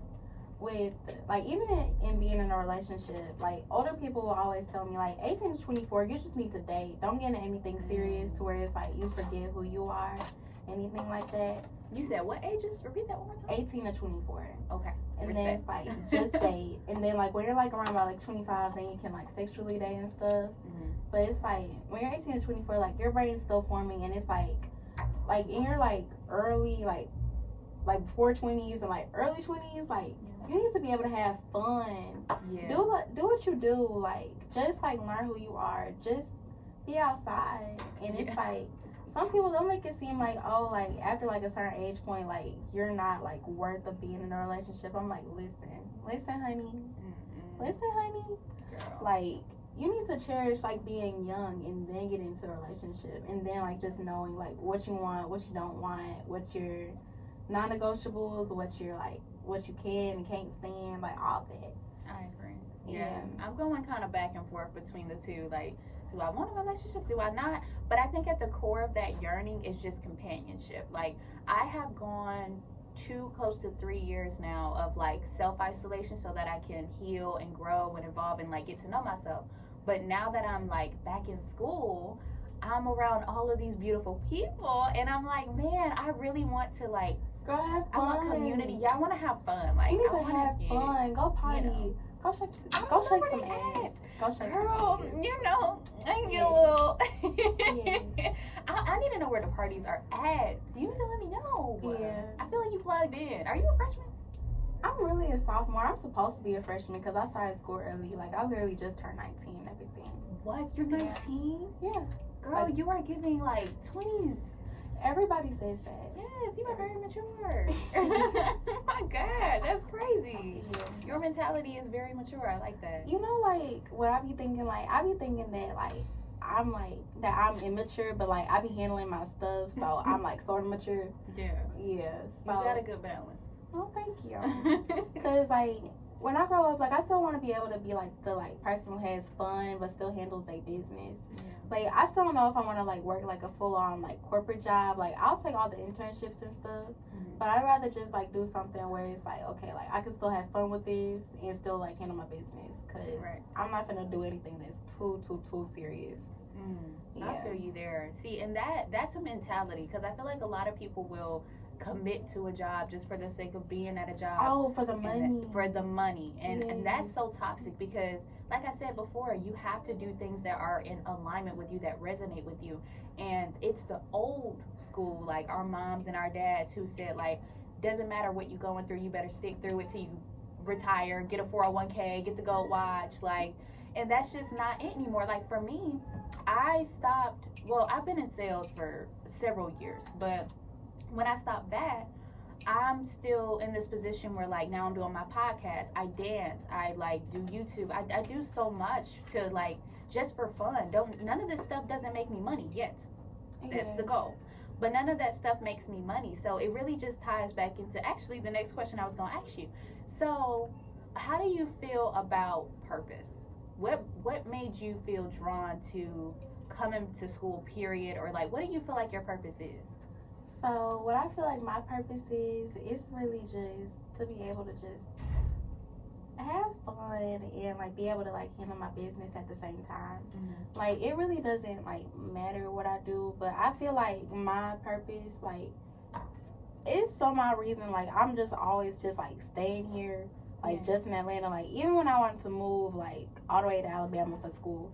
Speaker 2: with like even in being in a relationship, like older people will always tell me like 18 to 24, you just need to date. Don't get into anything serious to where it's like you forget who you are, anything like that.
Speaker 1: You said what ages? Repeat that one more time.
Speaker 2: 18 to 24.
Speaker 1: Okay.
Speaker 2: And
Speaker 1: Respect.
Speaker 2: then it's like just date. And then like when you're like around about like 25, then you can like sexually date and stuff.
Speaker 1: Mm-hmm.
Speaker 2: But it's like when you're 18 to 24, like your brain's still forming, and it's like in your like early like before 20s and like early 20s, like you need to be able to have fun.
Speaker 1: Yeah.
Speaker 2: Do what you do. Like just like learn who you are. Just be outside. And it's like some people don't make it seem like, oh, like after like a certain age point, like you're not like worth of being in a relationship. I'm like, listen, honey. Listen, honey.
Speaker 1: Girl.
Speaker 2: Like you need to cherish like being young and then get into a relationship, and then like just knowing like what you want, what you don't want, what's your non-negotiables, what you can and can't stand, like all that.
Speaker 1: I agree. Yeah. I'm going kind of back and forth between the two. Like, do I want a relationship? Do I not? But I think at the core of that yearning is just companionship. Like, I have gone close to 3 years now of like self-isolation so that I can heal and grow and evolve and like get to know myself. But now that I'm like back in school, I'm around all of these beautiful people, and I'm like, man, I really want to like,
Speaker 2: girl, have fun.
Speaker 1: I want community. Yeah, I want to have fun. Like,
Speaker 2: you need
Speaker 1: I
Speaker 2: to have fun. Go party.
Speaker 1: You know.
Speaker 2: Go shake some ass. Go shake some ass.
Speaker 1: Girl, you know, I get a little. I need to know where the parties are at. You need to let me know.
Speaker 2: Yeah.
Speaker 1: I feel like you plugged in. Are you a freshman?
Speaker 2: I'm really a sophomore. I'm supposed to be a freshman because I started school early. Like I literally just turned 19 and everything.
Speaker 1: What? You're 19?
Speaker 2: Yeah.
Speaker 1: Girl, like, you are giving like 20s.
Speaker 2: Everybody says that.
Speaker 1: Yes, you are very mature. Oh my God, that's crazy. Yeah. Your mentality is very mature. I like that.
Speaker 2: You know, like what I be thinking, like I be thinking that like I'm immature, but like I be handling my stuff, so I'm like sort of mature.
Speaker 1: Yeah.
Speaker 2: Yeah. So
Speaker 1: you got a good balance.
Speaker 2: Oh, thank you. Because like when I grow up, like I still want to be able to be like the like person who has fun but still handles their business. Yeah. Like I still don't know if I want to like work like a full on like corporate job. Like I'll take all the internships and stuff, but I'd rather just like do something where it's like, okay, like I can still have fun with this and still like handle my business, because I'm not gonna do anything that's too serious.
Speaker 1: Yeah. I feel you there. See, and that's a mentality, because I feel like a lot of people will commit to a job just for the sake of being at a job.
Speaker 2: Oh, for the money.
Speaker 1: For the money. And that's so toxic, because like I said before, you have to do things that are in alignment with you, that resonate with you. And it's the old school, like our moms and our dads who said, like, doesn't matter what you're going through, you better stick through it till you retire, get a 401k, get the gold watch, like, and that's just not it anymore. Like for me, I've been in sales for several years, but when I stopped that, I'm still in this position where like now I'm doing my podcast, I dance, I like do YouTube, I do so much to like just for fun. None of this stuff doesn't make me money yet. That's the goal. But none of that stuff makes me money. So it really just ties back into actually the next question I was gonna ask you. So how do you feel about purpose? What made you feel drawn to coming to school, period? Or like what do you feel like your purpose is?
Speaker 2: So what I feel like my purpose is, it's really just to be able to just have fun and like be able to like handle my business at the same time. Like it really doesn't like matter what I do, but I feel like my purpose, like it's some odd reason, like I'm just always just like staying here. like
Speaker 1: Yeah.
Speaker 2: just in Atlanta. Like even when I wanted to move like all the way to Alabama for school,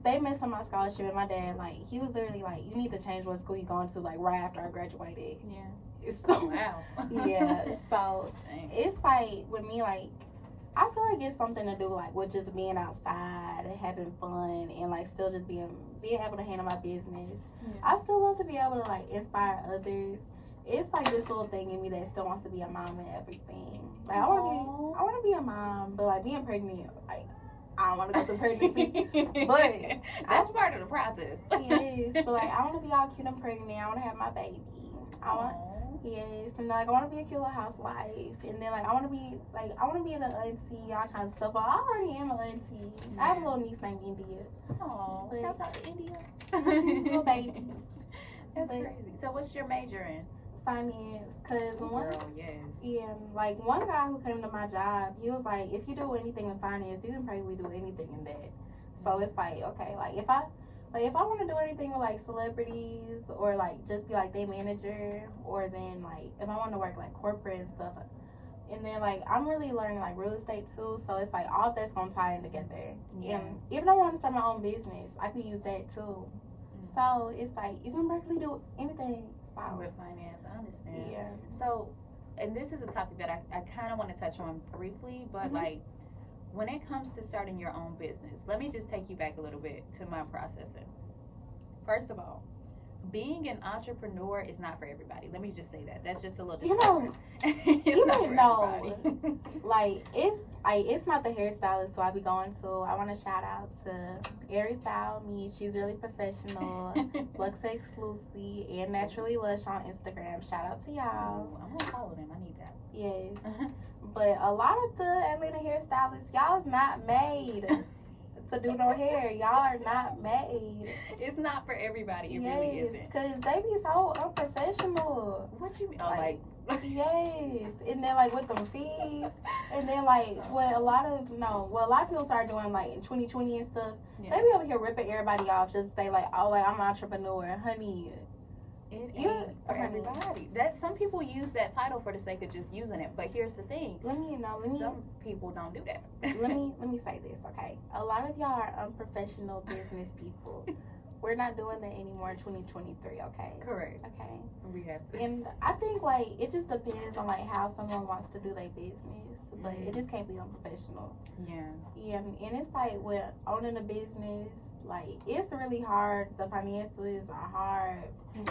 Speaker 2: they messed up my scholarship. And my dad, like, he was literally like, you need to change what school you're going to, like, right after I graduated.
Speaker 1: Yeah.
Speaker 2: So
Speaker 1: Wow.
Speaker 2: yeah, so
Speaker 1: Dang.
Speaker 2: it's like with me, like, I feel like it's something to do like with just being outside and having fun and like still just being able to handle my business.
Speaker 1: Yeah.
Speaker 2: I still love to be able to like inspire others. It's like this little thing in me that still wants to be a mom and everything. Like I want to be a mom, but like being pregnant, like I don't want to go through pregnancy. But
Speaker 1: that's part of the process.
Speaker 2: Yes, but like I want to be all cute and pregnant. I want to have my baby. I want. Yes, and like I want to be a cute little housewife, and then like I want to be the auntie, all kinds of stuff. But I already am an auntie. I have a little niece named India.
Speaker 1: Oh, shouts out to India.
Speaker 2: Little baby.
Speaker 1: That's
Speaker 2: But-
Speaker 1: crazy. So what's your major in?
Speaker 2: Finance, cause one.
Speaker 1: Girl, yes.
Speaker 2: Yeah, like one guy who came to my job, he was like, if you do anything in finance, you can probably do anything in that. So it's like, okay, like if I want to do anything with like celebrities or like just be like their manager, or then like if I want to work like corporate and stuff, and then like I'm really learning like real estate too, so it's like all that's gonna tie in together.
Speaker 1: Yeah.
Speaker 2: And even though I want to start my own business, I could use that too.
Speaker 1: Mm.
Speaker 2: So it's like you can practically do anything. So
Speaker 1: With finance, I understand.
Speaker 2: yeah.
Speaker 1: So, and this is a topic that I kind of want to touch on briefly, but
Speaker 2: Mhm.
Speaker 1: like when it comes to starting your own business, let me just take you back a little bit to my processing. First of all, being an entrepreneur is not for everybody. Let me just say that. That's just a little
Speaker 2: You know,
Speaker 1: it's not
Speaker 2: even
Speaker 1: for
Speaker 2: though-
Speaker 1: everybody.
Speaker 2: Like it's not the hairstylist who I be going to. I want to shout out to Aries Style Me. She's really professional. Lux Exclusively and Naturally Lush on Instagram. Shout out to y'all.
Speaker 1: I'm gonna follow them. I need that.
Speaker 2: Yes, but a lot of the Atlanta hairstylists, y'all is not made to do no hair. Y'all are not made.
Speaker 1: It's not for everybody. It really
Speaker 2: Yes,
Speaker 1: isn't.
Speaker 2: cause they be so unprofessional.
Speaker 1: What you mean? Oh,
Speaker 2: Like,
Speaker 1: like
Speaker 2: Yes, and then like with them fees, and then like what a lot of people started doing like in 2020 and stuff.
Speaker 1: Yeah.
Speaker 2: They be over here ripping everybody off just to say like, oh, like I'm an entrepreneur, honey.
Speaker 1: It
Speaker 2: You-
Speaker 1: ain't for
Speaker 2: okay.
Speaker 1: everybody. That some people use that title for the sake of just using it. But here's the thing:
Speaker 2: Let me
Speaker 1: some people don't do that.
Speaker 2: let me say this, okay? A lot of y'all are unprofessional business people. We're not doing that anymore in 2023, okay?
Speaker 1: Correct.
Speaker 2: Okay.
Speaker 1: We have to.
Speaker 2: And I think like it just depends on like how someone wants to do their business, but it just can't be unprofessional.
Speaker 1: Yeah.
Speaker 2: Yeah, and it's like with owning a business, like it's really hard. The finances are hard.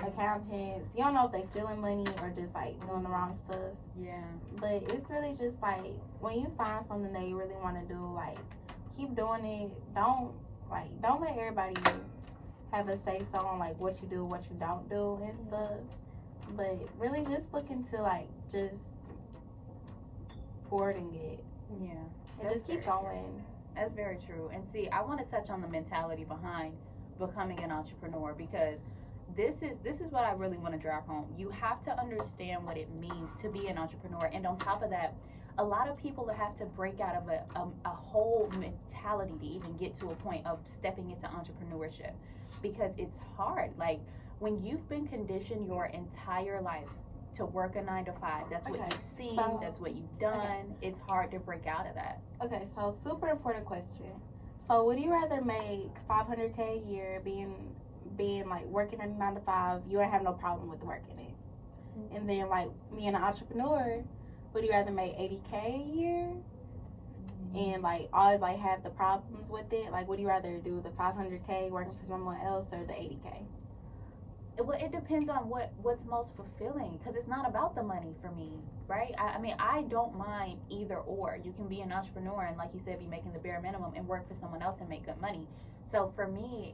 Speaker 2: Accountants, you don't know if they stealing money or just like doing the wrong stuff.
Speaker 1: Yeah.
Speaker 2: But it's really just like when you find something that you really want to do, like keep doing it. Don't let everybody have a say so on like what you do, what you don't do and stuff. But really just look into like just boarding it
Speaker 1: Yeah.
Speaker 2: and
Speaker 1: That's
Speaker 2: just keep
Speaker 1: very true.
Speaker 2: going.
Speaker 1: That's very true. And see, I want to touch on the mentality behind becoming an entrepreneur, because this is what I really want to drive home. You have to understand what it means to be an entrepreneur, and on top of that, a lot of people have to break out of a whole mentality to even get to a point of stepping into entrepreneurship, because it's hard. Like when you've been conditioned your entire life to work a 9 to 5, that's what
Speaker 2: Okay,
Speaker 1: you've seen,
Speaker 2: so-
Speaker 1: that's what you've done. It's hard to break out of that.
Speaker 2: Okay, so super important question. So would you rather make $500K a year being like working a 9 to 5, you ain't have no problem with working it, and then like being an entrepreneur, would you rather make $80K a year and like always like have the problems with it? Like would you rather do the $500K working for someone else or the $80K?
Speaker 1: Well, it depends on what's most fulfilling, because it's not about the money for me, right? I mean, I don't mind either or. You can be an entrepreneur and, like you said, be making the bare minimum and work for someone else and make good money. So for me,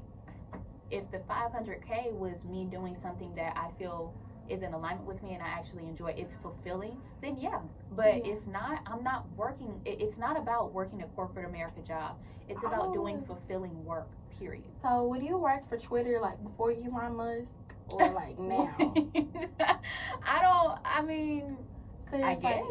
Speaker 1: if the 500K was me doing something that I feel is in alignment with me and I actually enjoy, it's fulfilling, then yeah. But
Speaker 2: Yeah.
Speaker 1: if not, I'm not working. It's not about working a corporate America job. It's about doing fulfilling work, period.
Speaker 2: So would you work for Twitter like before Elon Musk or like now?
Speaker 1: I mean,
Speaker 2: 'Cause
Speaker 1: I
Speaker 2: like,
Speaker 1: guess.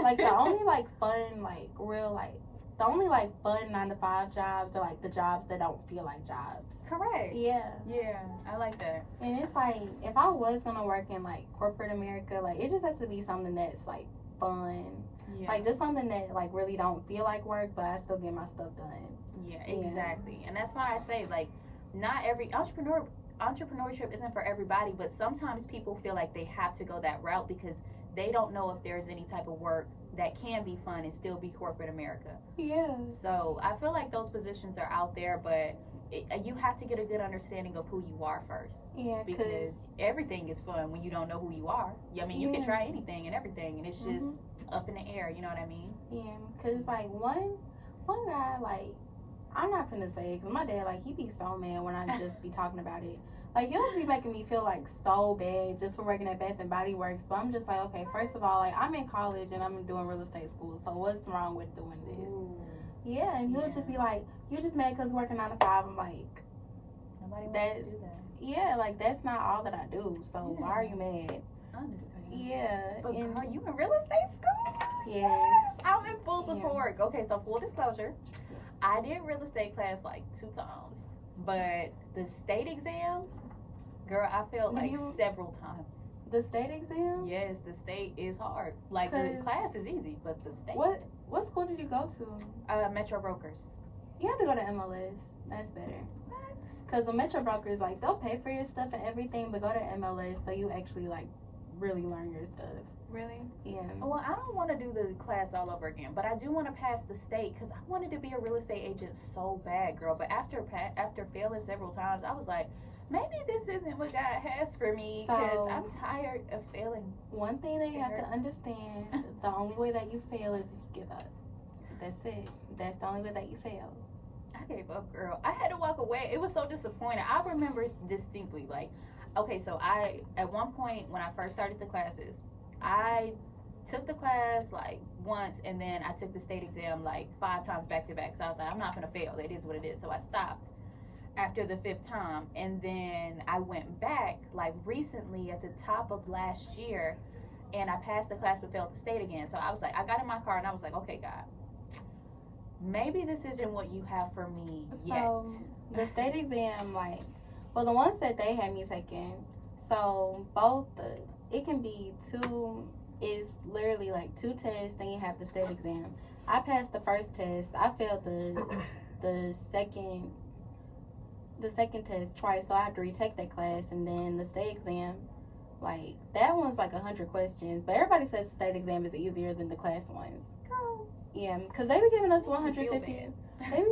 Speaker 2: like the only like fun like real like the only like fun 9 to 5 jobs are like the jobs that don't feel like jobs.
Speaker 1: Correct.
Speaker 2: Yeah.
Speaker 1: Yeah, I like that.
Speaker 2: And it's like if I was gonna work in like corporate America, like it just has to be something that's like fun.
Speaker 1: Yeah.
Speaker 2: Like, just something that, like, really don't feel like work, but I still get my stuff done.
Speaker 1: Yeah, exactly. And that's why I say, like, not every entrepreneurship isn't for everybody, but sometimes people feel like they have to go that route because they don't know if there's any type of work that can be fun and still be corporate America.
Speaker 2: Yeah.
Speaker 1: So I feel like those positions are out there, but you have to get a good understanding of who you are first.
Speaker 2: Yeah,
Speaker 1: because everything is fun when you don't know who you are. I mean, you can try anything and everything, and it's just up in the air. You know what I mean?
Speaker 2: Yeah, because, like, one guy, like, I'm not finna say it, because my dad, like, he be so mad when I just be talking about it. Like, he'll be making me feel, like, so bad just for working at Bath & Body Works. But I'm just like, okay, first of all, like, I'm in college and I'm doing real estate school. So what's wrong with doing this?
Speaker 1: Ooh.
Speaker 2: Yeah, and he'll just be like, you just mad because working 9 to 5. I'm like,
Speaker 1: nobody wants to do that.
Speaker 2: Yeah, like, that's not all that I do. So why are you mad?
Speaker 1: I understand.
Speaker 2: Yeah.
Speaker 1: But girl, you in real estate school?
Speaker 2: Yes.
Speaker 1: I'm in full support. Yeah. Okay, so full disclosure, I did real estate class like 2 times. But the state exam, girl, I failed like several times.
Speaker 2: The state exam?
Speaker 1: Yes, the state is hard. Like, the class is easy, but the state.
Speaker 2: What school did you go to?
Speaker 1: Metro Brokers.
Speaker 2: You have to go to MLS. That's better.
Speaker 1: What?
Speaker 2: Because the Metro Brokers, like, they'll pay for your stuff and everything, but go to MLS so you actually, like, really learn your stuff.
Speaker 1: Really?
Speaker 2: Yeah.
Speaker 1: Well, I don't want to do the class all over again, but I do want to pass the state because I wanted to be a real estate agent so bad, girl. But after failing several times, I was like, maybe this isn't what God has for me because I'm tired of failing.
Speaker 2: One thing that you have to understand, the only way that you fail is if you give up. That's it. That's the only way that you fail.
Speaker 1: I gave up, girl. I had to walk away. It was so disappointing. I remember distinctly, like, okay, so at one point when I first started the classes, I took the class like once and then I took the state exam like 5 times back to back. So I was like, I'm not gonna fail. It is what it is. So I stopped after the 5th time, and then I went back like recently at the top of last year, and I passed the class but failed the state again. So I was like, I got in my car and I was like, okay, God, maybe this isn't what you have for me yet.
Speaker 2: The state exam, like, well, the ones that they had me taking, so both it can be 2, is literally like 2 tests, then you have the state exam. I passed the first test. I failed the second test twice, so I have to retake that class. And then the state exam, like, that one's like 100 questions, but everybody says the state exam is easier than the class ones.
Speaker 1: Girl.
Speaker 2: Yeah, because they be giving us 150. They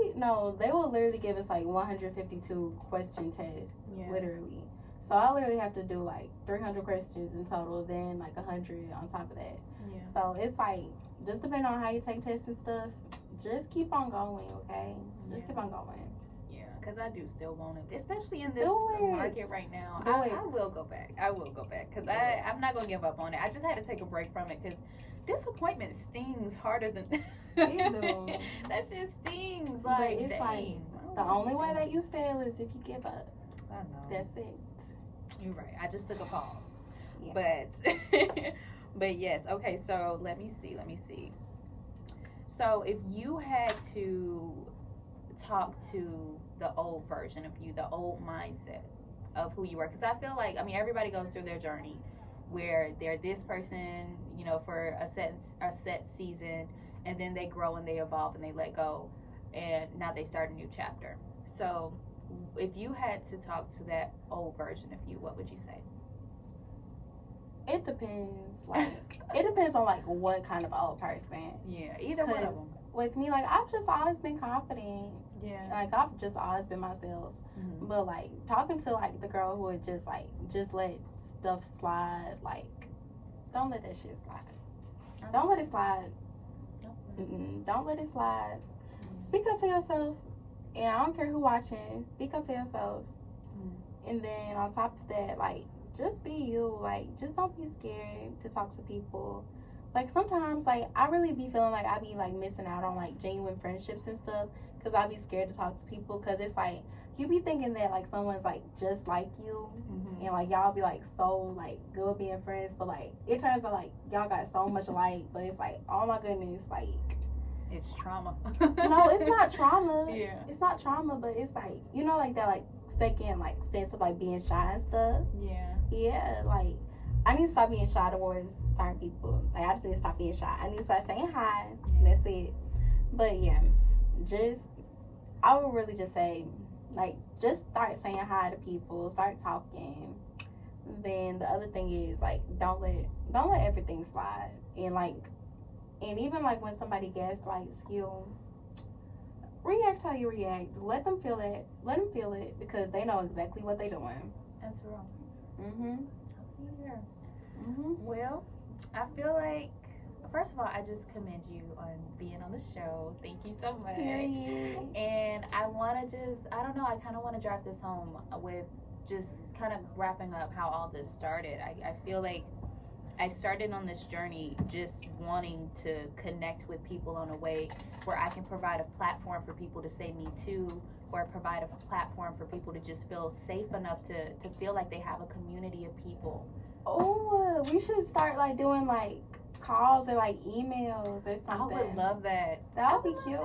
Speaker 2: will literally give us like 152 question tests, literally. So I literally have to do like 300 questions in total, then like 100 on top of that.
Speaker 1: Yeah.
Speaker 2: So it's like, just depending on how you take tests and stuff, just keep on going, okay? Just keep on going.
Speaker 1: Yeah, because I do still want it, especially in this market right now. I will go back. I will go back because I'm not going to give up on it. I just had to take a break from it because disappointment stings harder than that shit stings. Like,
Speaker 2: it's like the only way that you fail is if you give up.
Speaker 1: I know.
Speaker 2: That's it.
Speaker 1: You're right. I just took a pause.
Speaker 2: Yeah.
Speaker 1: But yes. Okay. So let me see. So if you had to talk to the old version of you, the old mindset of who you were, because I feel like, I mean, everybody goes through their journey where they're this person, you know, for a set season, and then they grow and they evolve and they let go, and now they start a new chapter. So if you had to talk to that old version of you, what would you say?
Speaker 2: It depends. Like, it depends on like what kind of old person.
Speaker 1: Yeah, either one of them.
Speaker 2: With me, like, I've just always been confident.
Speaker 1: Yeah.
Speaker 2: Like, I've just always been myself.
Speaker 1: Mm-hmm.
Speaker 2: But like, talking to like the girl who would just let stuff slide, like, don't let that shit slide. Don't let it slide. Don't let it slide. Speak up for yourself. And I don't care who watching. Speak up for yourself. And then on top of that, like, just be you. Like, just don't be scared to talk to people. Like, sometimes, like, I really be feeling like I be, like, missing out on, like, genuine friendships and stuff. Because I be scared to talk to people. Because it's, like, you be thinking that, like, someone's, like, just like you. And, like, y'all be, like, so, like, good being friends. But, like, it turns out, like, y'all got so much alike. But it's, like, oh, my goodness, like.
Speaker 1: It's trauma.
Speaker 2: No, it's not trauma.
Speaker 1: Yeah.
Speaker 2: It's not trauma, but it's, like, you know, like, that, like, second, like, sense of, like, being shy and stuff.
Speaker 1: Yeah.
Speaker 2: Yeah, like, I need to stop being shy towards certain people. Like, I just need to stop being shy. I need to start saying hi. That's it. But yeah, I would really just say, like, just start saying hi to people, start talking. Then the other thing is, like, don't let everything slide. And even like when somebody gaslights you, react how you react. Let them feel it. Let them feel it because they know exactly what they're doing.
Speaker 1: That's real.
Speaker 2: Yeah.
Speaker 1: Well, I feel like, first of all, I just commend you on being on the show. Thank you so much.
Speaker 2: Period.
Speaker 1: And I want to I don't know, I kind of want to drive this home with just kind of wrapping up how all this started. I feel like I started on this journey just wanting to connect with people in a way where I can provide a platform for people to say me too, or provide a platform for people to just feel safe enough to feel like they have a community of people.
Speaker 2: Oh, we should start like doing like calls or like emails or something.
Speaker 1: I would love that.
Speaker 2: That would be cute.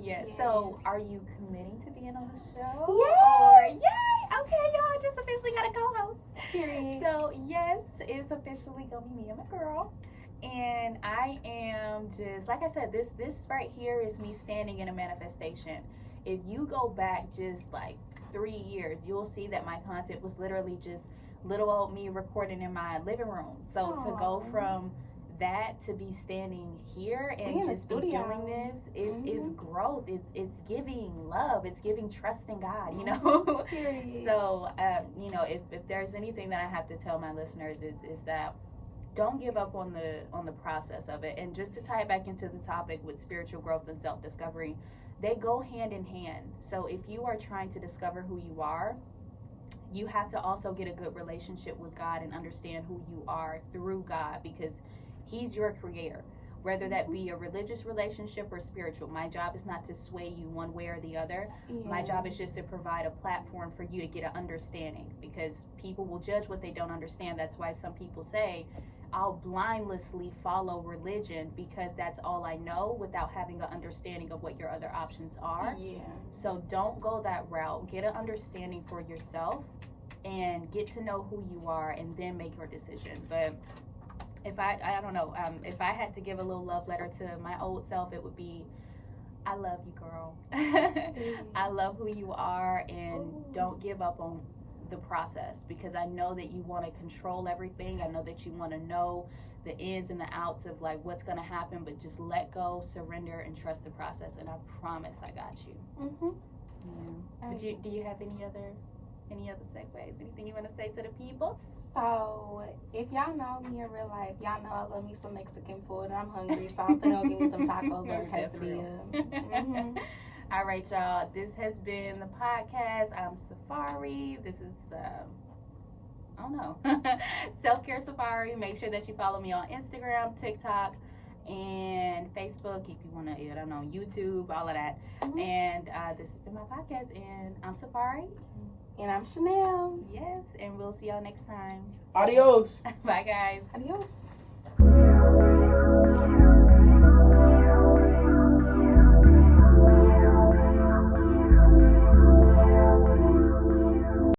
Speaker 1: Yes.
Speaker 2: Yes.
Speaker 1: So, are you committing to being on the show?
Speaker 2: Yes.
Speaker 1: Yay! Okay, y'all, I just officially got a co-host.
Speaker 2: Period.
Speaker 1: So, yes, it's officially gonna be me and my girl. And I am just, like I said, this right here is me standing in a manifestation. If you go back just like 3 years, you'll see that my content was literally just little old me recording in my living room. So to go from that to be standing here and just be doing this is growth. It's giving love. It's giving trust in God, you know. So you know, if there's anything that I have to tell my listeners is that don't give up on the process of it. And just to tie it back into the topic with spiritual growth and self-discovery, they go hand in hand. So if you are trying to discover who you are, you have to also get a good relationship with God and understand who you are through God, because He's your creator, whether that be a religious relationship or spiritual. My job is not to sway you one way or the other. My job is just to provide a platform for you to get an understanding, because people will judge what they don't understand. That's why some people say, I'll blindlessly follow religion because that's all I know, without having an understanding of what your other options are. So don't go that route. Get an understanding for yourself and get to know who you are, and then make your decision. But if I don't know, if I had to give a little love letter to my old self, it would be, I love you, girl. I love who you are, and don't give up on the process, because I know that you want to control everything. I know that you want to know the ins and the outs of like what's going to happen, but just let go, surrender, and trust the process. And I promise I got you. But do you have any other segues? Anything you want to say to the people?
Speaker 2: So, if y'all know me in real life, y'all know I love me some Mexican food. I'm hungry, so I'm gonna give me some tacos or quesadilla.
Speaker 1: All right, y'all. This has been the podcast. I'm Safari. This is, I don't know, Self-Care Safari. Make sure that you follow me on Instagram, TikTok, and Facebook if you want to, I don't know, YouTube, all of that. And this has been my podcast, and I'm Safari.
Speaker 2: And I'm Chanel.
Speaker 1: Yes, and we'll see y'all next time.
Speaker 3: Adios.
Speaker 1: Bye, guys.
Speaker 2: Adios.